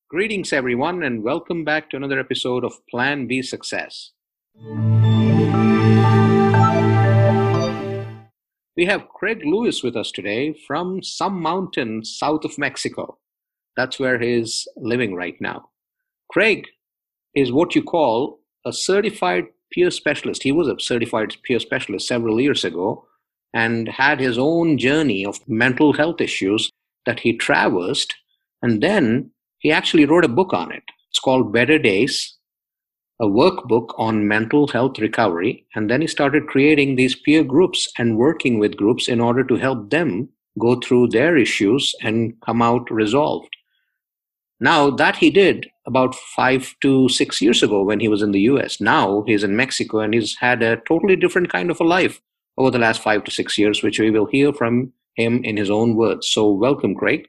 Greetings, everyone, and welcome back to another episode of Plan B Success. We have Craig Lewis with us today from some mountain south of Mexico. That's where he's living right now. Craig is what you call a certified peer specialist. He was a certified peer specialist several years ago and had his own journey of mental health issues that he traversed, and then he actually wrote a book on it. It's called Better Days, a workbook on mental health recovery. And then he started creating these peer groups and working with groups in order to help them go through their issues and come out resolved. Now, that he did about 5 to 6 years ago when he was in the US. Now he's in Mexico and he's had a totally different kind of a life over the last 5 to 6 years, which we will hear from him in his own words. So welcome, Craig.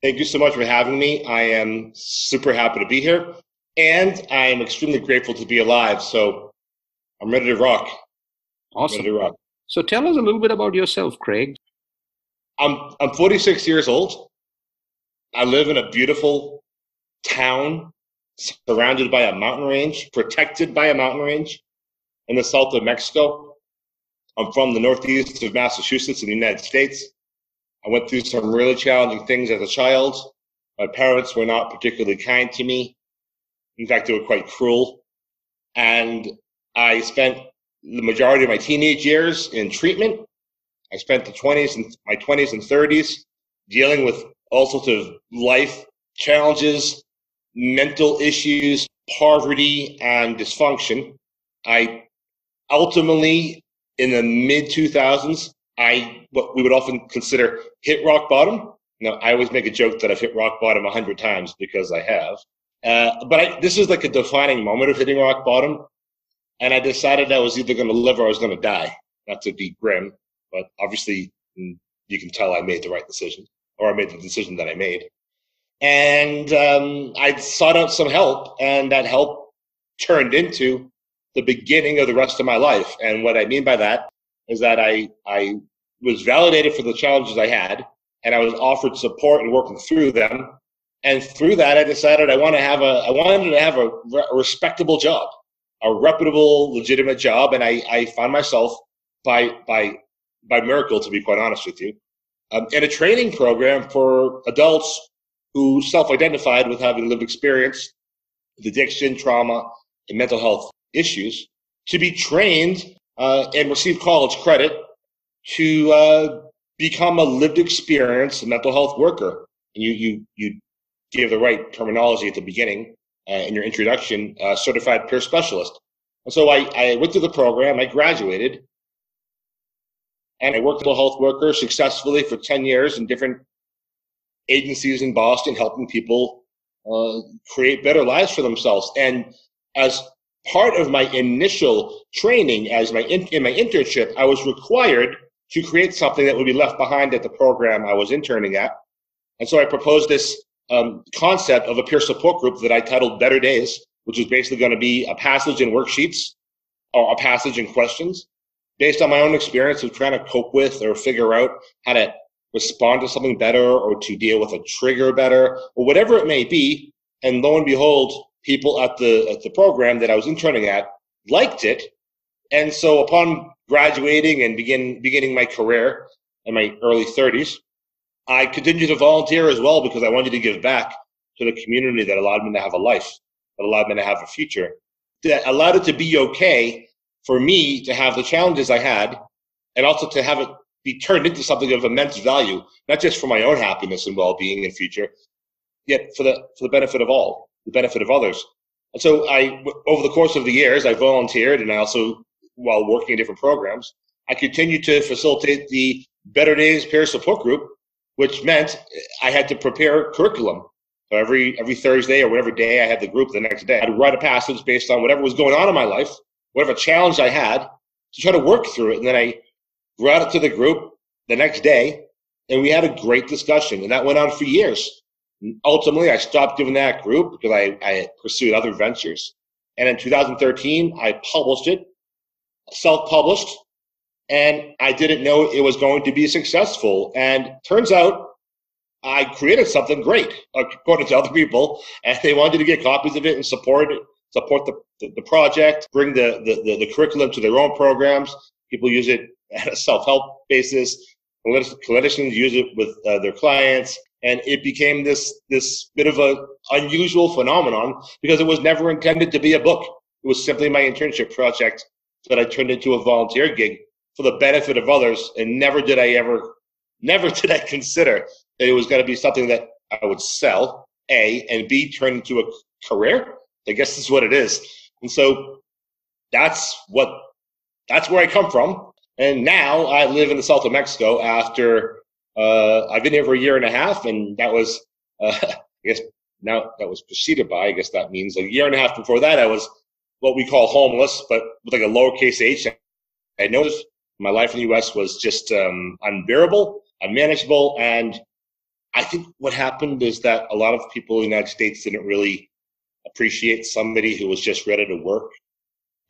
Thank you so much for having me. I am super happy to be here, and I am extremely grateful to be alive. So I'm ready to rock. Awesome. Ready to rock. So tell us a little bit about yourself, Craig. I'm 46 years old. I live in a beautiful town surrounded by a mountain range, protected by a mountain range in the south of Mexico. I'm from the northeast of Massachusetts in the United States. I went through some really challenging things as a child. My parents were not particularly kind to me. In fact, they were quite cruel. And I spent the majority of my teenage years in treatment. I spent my 20s and 30s dealing with all sorts of life challenges, mental issues, poverty, and dysfunction. I ultimately, in the mid-2000s, what we would often consider hit rock bottom. Now, I always make a joke that I've hit rock bottom 100 times because I have. But this is like a defining moment of hitting rock bottom. And I decided I was either going to live or I was going to die. Not to be grim, but obviously you can tell I made the right decision, or I made the decision that I made. And I sought out some help, and that help turned into the beginning of the rest of my life. And what I mean by that is that I was validated for the challenges I had, and I was offered support in working through them. And through that, I decided I wanted to have a respectable job, a reputable, legitimate job. And I found myself by miracle, to be quite honest with you, in a training program for adults who self-identified with having lived experience with addiction, trauma, and mental health issues, to be trained and receive college credit to become a lived experience mental health worker. And you gave the right terminology at the beginning in your introduction, certified peer specialist. And so I went through the program, I graduated, and I worked as a health worker successfully for 10 years in different agencies in Boston, helping people create better lives for themselves. And as part of my initial training, in my internship, I was required to create something that would be left behind at the program I was interning at. And so I proposed this concept of a peer support group that I titled Better Days, which is basically going to be a passage in worksheets or a passage in questions based on my own experience of trying to cope with or figure out how to respond to something better or to deal with a trigger better or whatever it may be. And lo and behold, people at the program that I was interning at liked it. And so upon graduating and beginning my career in my early 30s, I continued to volunteer as well because I wanted to give back to the community that allowed me to have a life, that allowed me to have a future, that allowed it to be okay for me to have the challenges I had, and also to have it be turned into something of immense value, not just for my own happiness and well-being in future, yet for the benefit of all, the benefit of others. And so over the course of the years, I volunteered, and I also, while working in different programs, I continued to facilitate the Better Days peer support group, which meant I had to prepare curriculum. So every Thursday or whatever day I had the group the next day, I'd write a passage based on whatever was going on in my life, whatever challenge I had, to try to work through it. And then I brought it to the group the next day, and we had a great discussion. And that went on for years. And ultimately, I stopped doing that group because I pursued other ventures. And in 2013, I published it, self-published, and I didn't know it was going to be successful. And turns out I created something great, according to other people, and they wanted to get copies of it and support the project, bring the curriculum to their own programs. People use it at a self-help basis. Clinicians use it with their clients, and it became this bit of a unusual phenomenon because it was never intended to be a book. It was simply my internship project that I turned into a volunteer gig for the benefit of others, and never did I consider that it was going to be something that I would sell, A, and B, turn into a career. I guess that's what it is. And so that's where I come from. And now I live in the south of Mexico after I've been here for a year and a half, and that was, I guess now that was preceded by, I guess that means a year and a half before that, I was what we call homeless, but with like a lowercase h. I noticed my life in the U.S. was just unbearable, unmanageable, and I think what happened is that a lot of people in the United States didn't really appreciate somebody who was just ready to work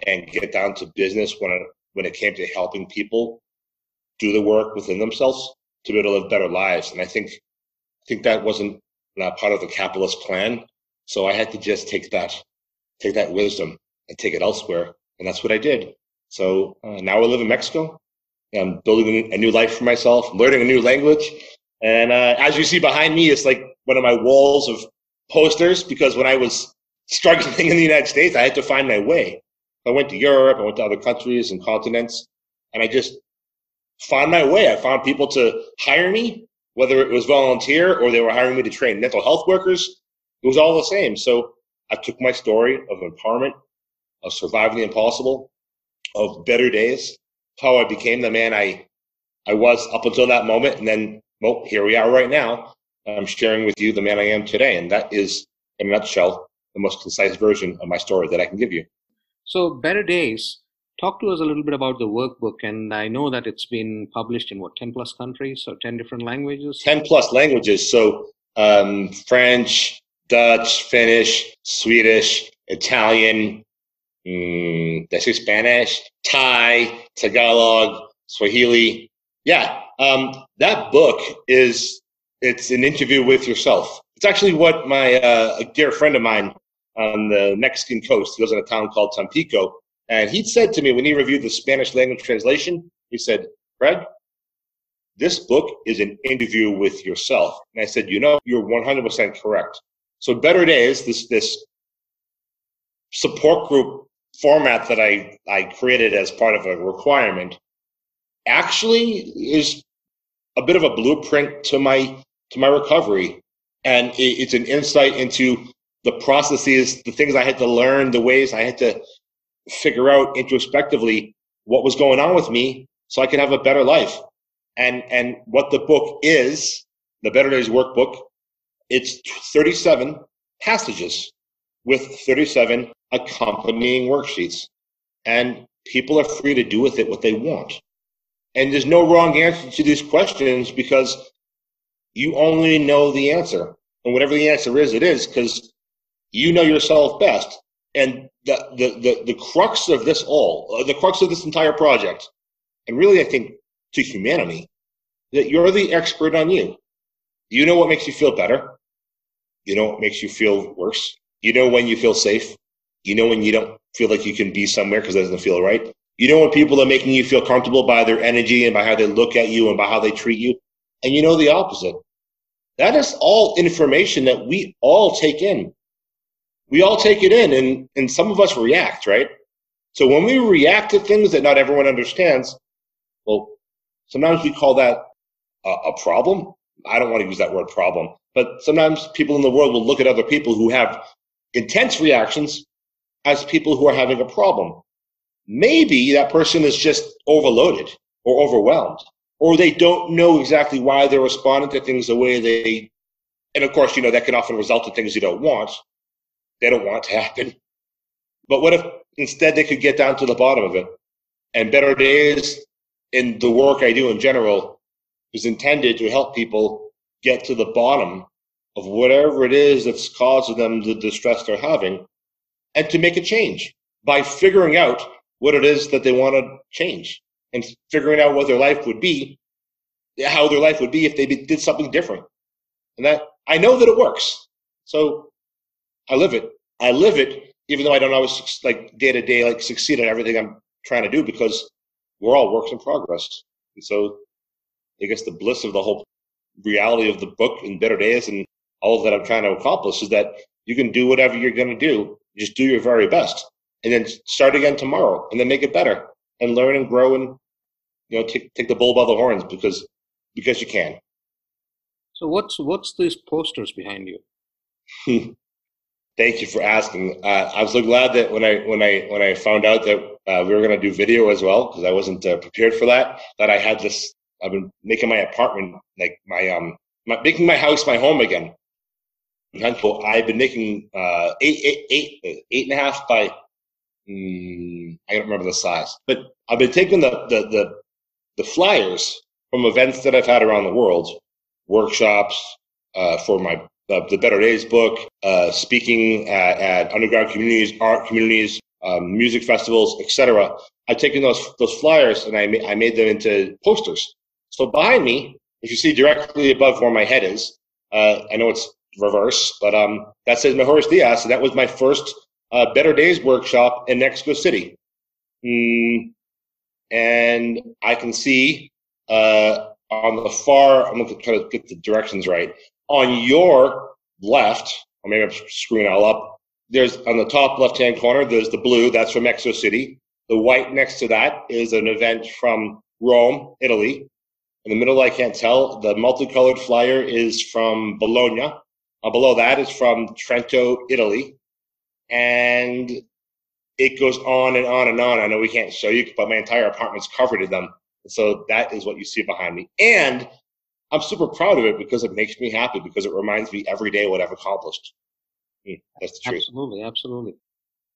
and get down to business when it came to helping people do the work within themselves to be able to live better lives. And I think that wasn't part of the capitalist plan. So I had to just take that wisdom and take it elsewhere, and that's what I did. So now I live in Mexico. I'm building a new life for myself, learning a new language. And as you see behind me, it's like one of my walls of posters, because when I was struggling in the United States, I had to find my way. I went to Europe, I went to other countries and continents, and I just found my way. I found people to hire me, whether it was volunteer or they were hiring me to train mental health workers. It was all the same. So I took my story of empowerment, of surviving the impossible, of better days, how I became the man I was up until that moment, and then, well, here we are right now. I'm sharing with you the man I am today, and that is, in a nutshell, the most concise version of my story that I can give you. So, Better Days, talk to us a little bit about the workbook. And I know that it's been published in 10 plus countries, so 10 different languages? 10 plus languages. So, French, Dutch, Finnish, Swedish, Italian, did I say Spanish? Thai, Tagalog, Swahili. Yeah, that book it's an interview with yourself. It's actually what my a dear friend of mine on the Mexican coast, he lives in a town called Tampico, and he said to me when he reviewed the Spanish language translation, he said, Craig, this book is an interview with yourself. And I said, you're 100% correct. So Better Days, this support group format that I created as part of a requirement, actually is a bit of a blueprint to my recovery. And it's an insight into the processes, the things I had to learn, the ways I had to figure out introspectively what was going on with me so I could have a better life. And what the book is, the Better Days Workbook, it's 37 passages with 37 accompanying worksheets. And people are free to do with it what they want. And there's no wrong answer to these questions because you only know the answer. And whatever the answer is, it is, because you know yourself best. And the crux of this the crux of this entire project, and really I think to humanity, that you're the expert on you. You know what makes you feel better. You know what makes you feel worse. You know when you feel safe. You know when you don't feel like you can be somewhere because it doesn't feel right. You know when people are making you feel comfortable by their energy and by how they look at you and by how they treat you. And you know the opposite. That is all information that we all take in. We all take it in, and some of us react, right? So when we react to things that not everyone understands, well, sometimes we call that a problem. I don't want to use that word problem, but sometimes people in the world will look at other people who have intense reactions as people who are having a problem. Maybe that person is just overloaded or overwhelmed, or they don't know exactly why they're responding to things the way they, and of course, that can often result in things you don't want. They don't want to happen. But what if instead they could get down to the bottom of it? And Better Days, in the work I do in general, is intended to help people get to the bottom of whatever it is that's causing them the distress they're having, and to make a change by figuring out what it is that they want to change and figuring out what their life would be, how their life would be if they did something different. and that I know that it works. So I live it. I live it, even though I don't always like day to day like succeed at everything I'm trying to do, because we're all works in progress. And so I guess the bliss of the whole reality of the book and Better Days and all that I'm trying to accomplish is that you can do whatever you're going to do. Just do your very best, and then start again tomorrow, and then make it better, and learn and grow, and take the bull by the horns because you can. So what's these posters behind you? Thank you for asking. I'm so glad that when I found out that we were going to do video as well, because I wasn't prepared for that. That I had this. I've been making my apartment like making my house my home again. I've been making 8.5 by I don't remember the size, but I've been taking the flyers from events that I've had around the world, workshops for my the Better Days book, speaking at underground communities, art communities, music festivals, etc. I've taken those flyers and I made them into posters. So behind me, if you see directly above where my head is, I know it's reverse, but that says Mejores Diaz, and that was my first Better Days workshop in Mexico City. And I can see on the far, I'm going to try to get the directions right. On your left, or maybe I'm screwing it all up, there's on the top left-hand corner, there's the blue, that's from Mexico City. The white next to that is an event from Rome, Italy. In the middle, I can't tell. The multicolored flyer is from Bologna. Below that is from Trento, Italy. And it goes on and on and on. I know we can't show you, but my entire apartment's covered in them. So that is what you see behind me. And I'm super proud of it because it makes me happy, because it reminds me every day what I've accomplished. That's the truth. Absolutely, absolutely.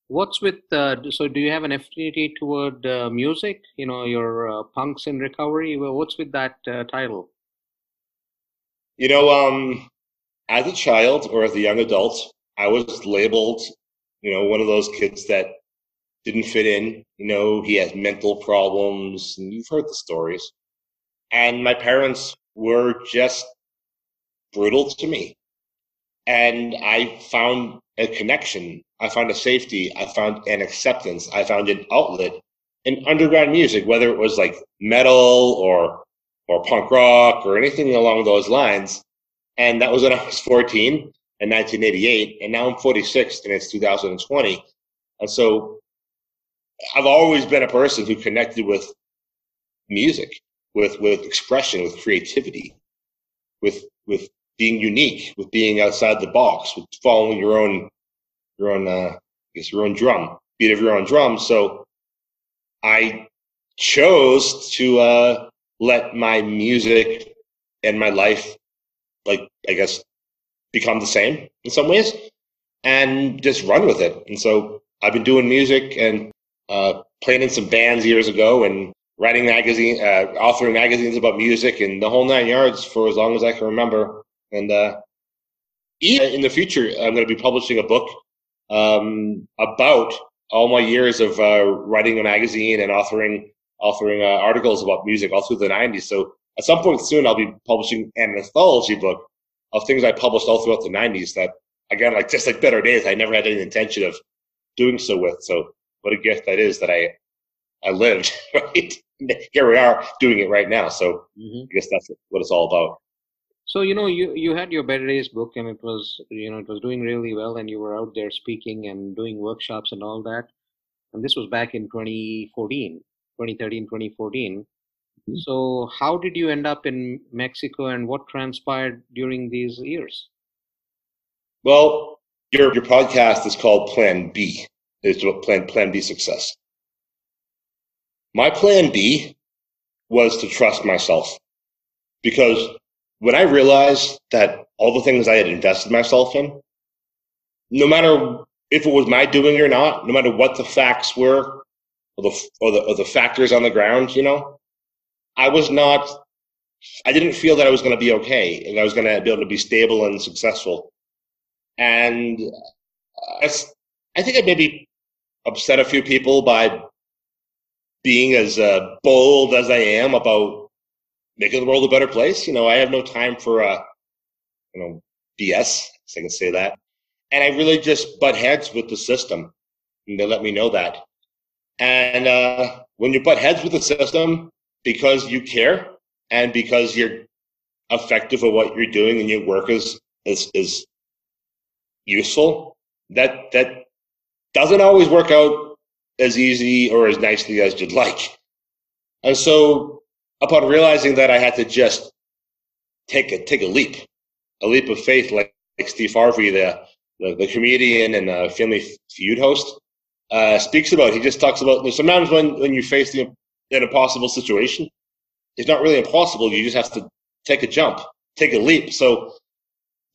What's with so do you have an affinity toward music? Your punks in recovery. Well, what's with that title? As a child or as a young adult, I was labeled, one of those kids that didn't fit in. He has mental problems, and you've heard the stories. And my parents were just brutal to me. And I found a connection. I found a safety. I found an acceptance. I found an outlet in underground music, whether it was like metal or punk rock or anything along those lines. And that was when I was 14 in 1988. And now I'm 46 and it's 2020. And so I've always been a person who connected with music, with expression, with creativity, with being unique, with being outside the box, with following your own drum, beat of your own drum. So I chose to let my music and my life, become the same in some ways, and just run with it. And so I've been doing music and playing in some bands years ago, and writing authoring magazines about music and the whole 9 yards for as long as I can remember. And in the future, I'm going to be publishing a book about all my years of writing a magazine and authoring articles about music all through the 90s. So at some point soon, I'll be publishing an anthology book of things I published all throughout the 90s that, again, just like Better Days, I never had any intention of doing so with. So what a gift that is that I lived, right? Here we are doing it right now. So I guess that's what it's all about. So, you had your Better Days book, and it was doing really well, and you were out there speaking and doing workshops and all that. And this was back in 2013, 2014. So how did you end up in Mexico, and what transpired during these years? Well, your podcast is called Plan B. It's Plan B success. My plan B was to trust myself, because when I realized that all the things I had invested myself in, no matter if it was my doing or not, no matter what the facts were or the factors on the ground, I didn't feel that I was going to be okay and I was going to be able to be stable and successful. And I think I maybe upset a few people by being as bold as I am about making the world a better place. I have no time for BS, if I can say that. And I really just butt heads with the system, and they let me know that. And when you butt heads with the system because you care and because you're effective at what you're doing and your work is useful, that doesn't always work out as easy or as nicely as you'd like. And so upon realizing that, I had to just take a leap of faith, like Steve Harvey, the comedian and Family Feud host, speaks about. He just talks about sometimes when you face an impossible situation, it's not really impossible. You just have to take a jump, take a leap. So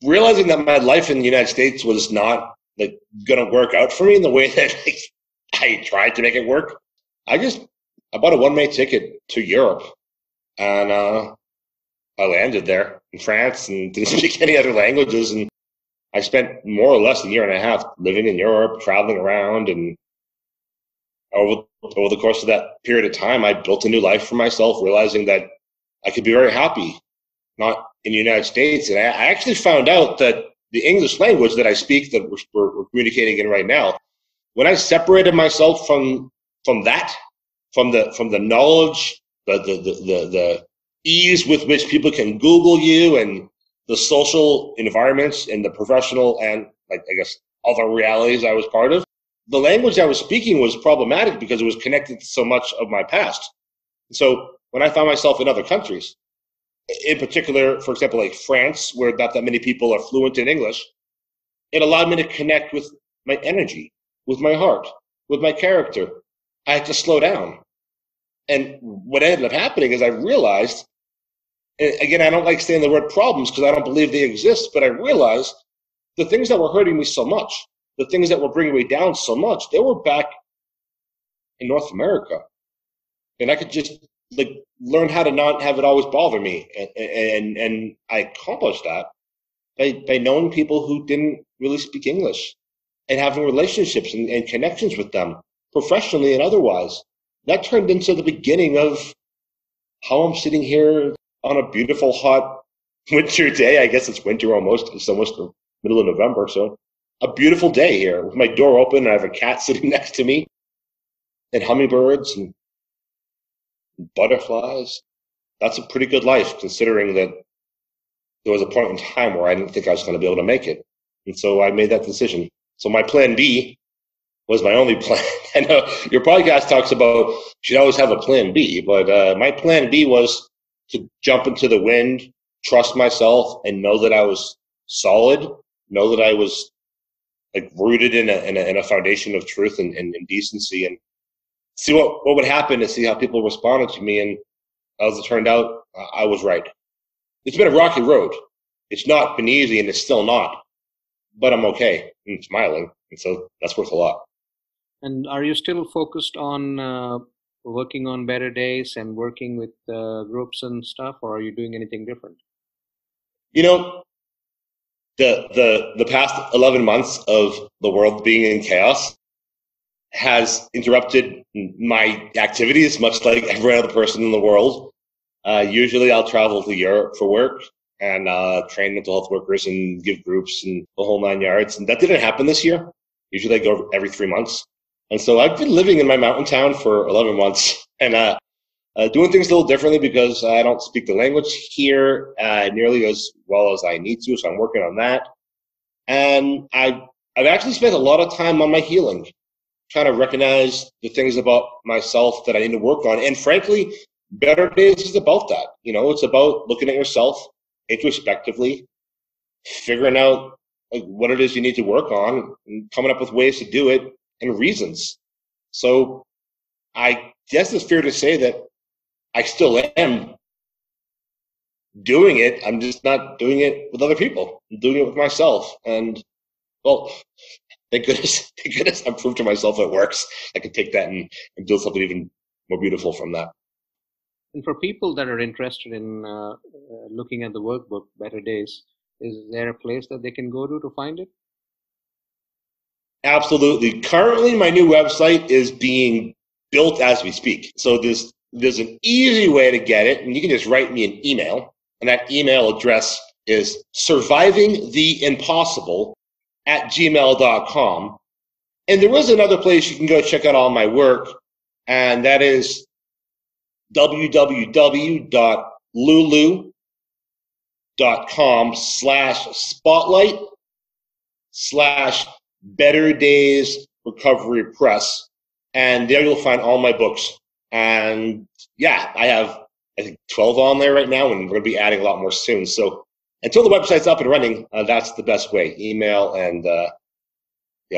realizing that my life in the United States was not going to work out for me in the way that I tried to make it work, I bought a one-way ticket to Europe, and I landed there in France and didn't speak any other languages. And I spent more or less a year and a half living in Europe, traveling around. And over the course of that period of time, I built a new life for myself, realizing that I could be very happy not in the United States. And I actually found out that the English language that I speak, that we're communicating in right now, when I separated myself from that, from the knowledge, the ease with which people can Google you, and the social environments and the professional and I guess other realities I was part of, the language I was speaking was problematic because it was connected to so much of my past. So when I found myself in other countries, in particular, for example, like France, where not that many people are fluent in English, it allowed me to connect with my energy, with my heart, with my character. I had to slow down. And what ended up happening is I realized, and again, I don't like saying the word problems because I don't believe they exist, but I realized the things that were hurting me so much, the things that were bringing me down so much, they were back in North America. And I could just learn how to not have it always bother me. And I accomplished that by knowing people who didn't really speak English and having relationships and connections with them, professionally and otherwise. That turned into the beginning of how I'm sitting here on a beautiful, hot winter day. I guess it's winter almost. It's almost the middle of November. So a beautiful day here with my door open. And I have a cat sitting next to me and hummingbirds and butterflies. That's a pretty good life, considering that there was a point in time where I didn't think I was going to be able to make it. And so I made that decision. So my plan B was my only plan. I know your podcast talks about you should always have a plan B, but my plan B was to jump into the wind, trust myself, and know that I was solid, know that I was rooted in a foundation of truth and decency, and see what would happen and see how people responded to me. And as it turned out, I was right. It's been a rocky road. It's not been easy, and it's still not, but I'm okay and smiling. And so that's worth a lot. And are you still focused on working on better days and working with groups and stuff, or are you doing anything different? The past 11 months of the world being in chaos has interrupted my activities, much like every other person in the world. Usually I'll travel to Europe for work and train mental health workers and give groups and the whole 9 yards. And that didn't happen this year. Usually I go every 3 months. And so I've been living in my mountain town for 11 months and doing things a little differently because I don't speak the language here nearly as well as I need to. So I'm working on that. And I've actually spent a lot of time on my healing, trying to recognize the things about myself that I need to work on. And frankly, Better Days is about that. It's about looking at yourself introspectively, figuring out what it is you need to work on, and coming up with ways to do it and reasons. So I guess it's fair to say that I still am doing it. I'm just not doing it with other people. I'm doing it with myself. And well, thank goodness I've proved to myself it works. I can take that and build something even more beautiful from that. And for people that are interested in looking at the workbook, Better Days, is there a place that they can go to find it? Absolutely. Currently, my new website is being built as we speak. So there's an easy way to get it, and you can just write me an email, and that email address is survivingtheimpossible@gmail.com. And there is another place you can go check out all my work, and that is www.lulu.com/spotlight/Better Days Recovery Press. And there you'll find all my books. And yeah, I have, I think, 12 on there right now, and we're going to be adding a lot more soon. So until the website's up and running, that's the best way, email and the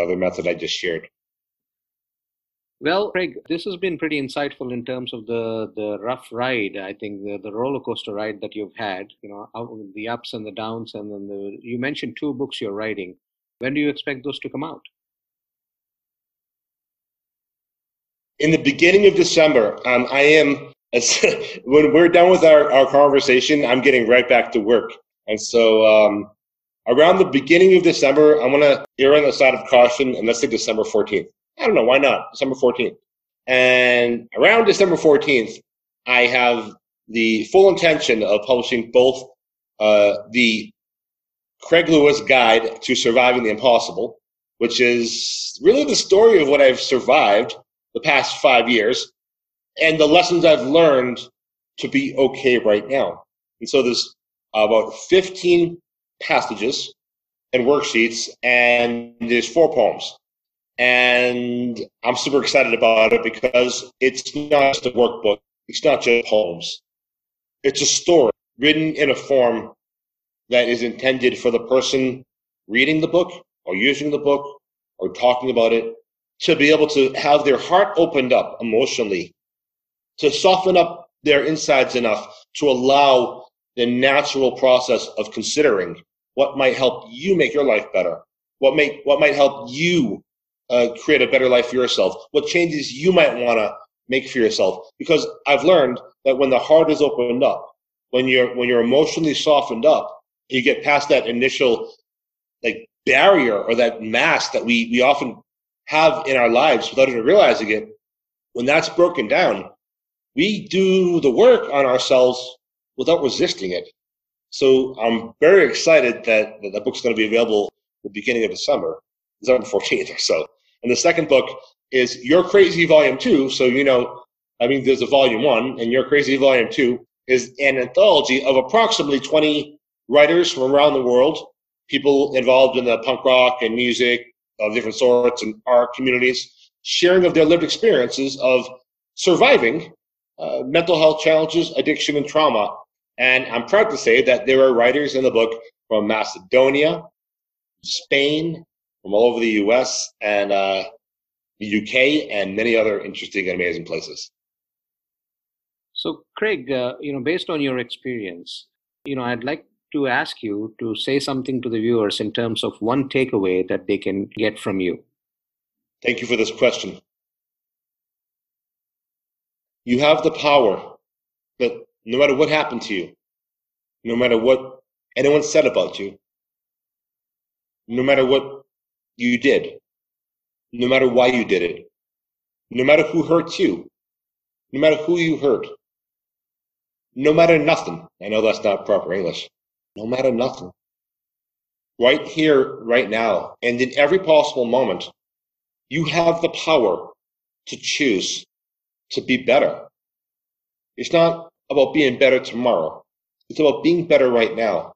other method I just shared. Well, Craig, this has been pretty insightful in terms of the rough ride. I think the roller coaster ride that you've had, the ups and the downs, and then you mentioned 2 books you're writing. When do you expect those to come out? In the beginning of December. I am, when we're done with our conversation, I'm getting right back to work. And so around the beginning of December, I'm going to err on the side of caution, and let's say December 14th. I don't know, why not? December 14th. And around December 14th, I have the full intention of publishing both the Craig Lewis Guide to Surviving the Impossible, which is really the story of what I've survived the past 5 years and the lessons I've learned to be okay right now. And so there's about 15 passages and worksheets, and there's 4 poems. And I'm super excited about it because it's not just a workbook. It's not just poems. It's a story written in a form that is intended for the person reading the book or using the book or talking about it to be able to have their heart opened up emotionally, to soften up their insides enough to allow the natural process of considering what might help you make your life better, what might help you create a better life for yourself, what changes you might want to make for yourself. Because I've learned that when the heart is opened up, when you're emotionally softened up, you get past that initial barrier or that mask that we often have in our lives without even realizing it. When that's broken down, we do the work on ourselves without resisting it. So I'm very excited that the book's going to be available at the beginning of December 14th or so. And the second book is You're Crazy Volume 2. So, there's a Volume 1, and You're Crazy Volume 2 is an anthology of approximately 20 writers from around the world, people involved in the punk rock and music of different sorts and art communities, sharing of their lived experiences of surviving mental health challenges, addiction, and trauma. And I'm proud to say that there are writers in the book from Macedonia, Spain, from all over the US, and the UK, and many other interesting and amazing places. So, Craig, based on your experience, I'd like to ask you to say something to the viewers in terms of one takeaway that they can get from you. Thank you for this question. You have the power that no matter what happened to you, no matter what anyone said about you, no matter what you did, no matter why you did it, no matter who hurt you, no matter who you hurt, no matter nothing. I know that's not proper English. No matter nothing. Right here, right now, and in every possible moment, you have the power to choose to be better. It's not about being better tomorrow. It's about being better right now.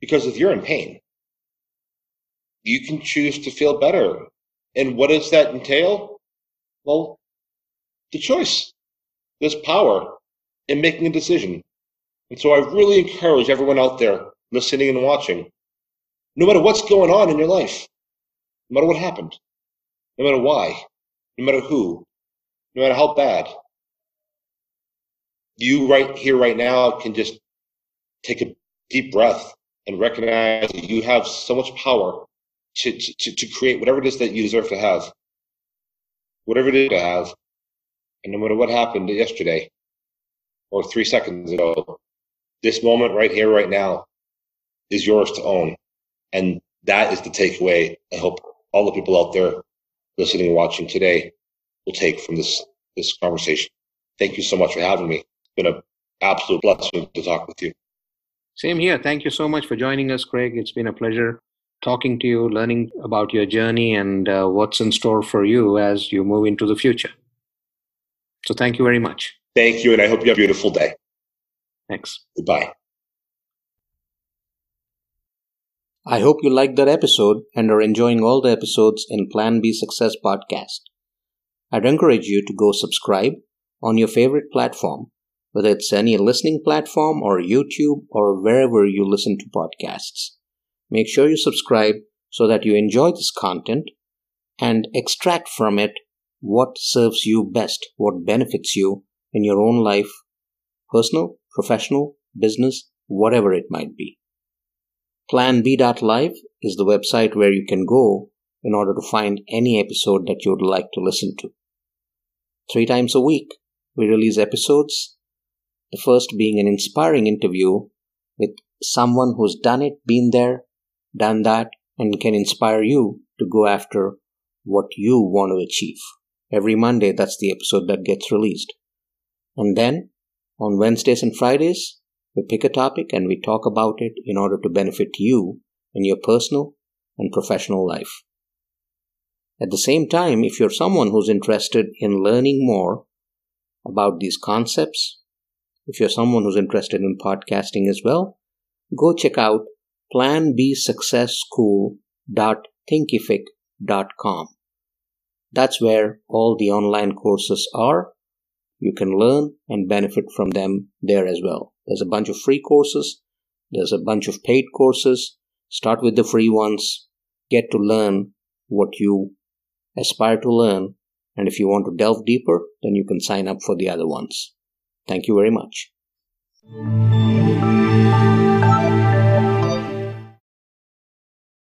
Because if you're in pain, you can choose to feel better. And what does that entail? Well, the choice. There's power in making a decision. And so I really encourage everyone out there listening and watching, no matter what's going on in your life, no matter what happened, no matter why, no matter who, no matter how bad, you right here, right now can just take a deep breath and recognize that you have so much power to create whatever it is that you deserve to have, whatever it is to have. And no matter what happened yesterday or 3 seconds ago, this moment right here, right now is yours to own. And that is the takeaway I hope all the people out there listening and watching today will take from this conversation. Thank you so much for having me. It's been an absolute blessing to talk with you. Same here. Thank you so much for joining us, Craig. It's been a pleasure talking to you, learning about your journey and what's in store for you as you move into the future. So thank you very much. Thank you, and I hope you have a beautiful day. Thanks. Goodbye. I hope you liked that episode and are enjoying all the episodes in Plan B Success podcast. I'd encourage you to go subscribe on your favorite platform, whether it's any listening platform or YouTube or wherever you listen to podcasts. Make sure you subscribe so that you enjoy this content and extract from it what serves you best, what benefits you in your own life, personal, professional, business, whatever it might be. PlanB.live is the website where you can go in order to find any episode that you would like to listen to. 3 times a week, we release episodes, the first being an inspiring interview with someone who's done it, been there, done that, and can inspire you to go after what you want to achieve. Every Monday, that's the episode that gets released. And then, on Wednesdays and Fridays, we pick a topic and we talk about it in order to benefit you in your personal and professional life. At the same time, if you're someone who's interested in learning more about these concepts, if you're someone who's interested in podcasting as well, go check out planbsuccessschool.thinkific.com. That's where all the online courses are. You can learn and benefit from them there as well. There's a bunch of free courses. There's a bunch of paid courses. Start with the free ones. Get to learn what you aspire to learn. And if you want to delve deeper, then you can sign up for the other ones. Thank you very much.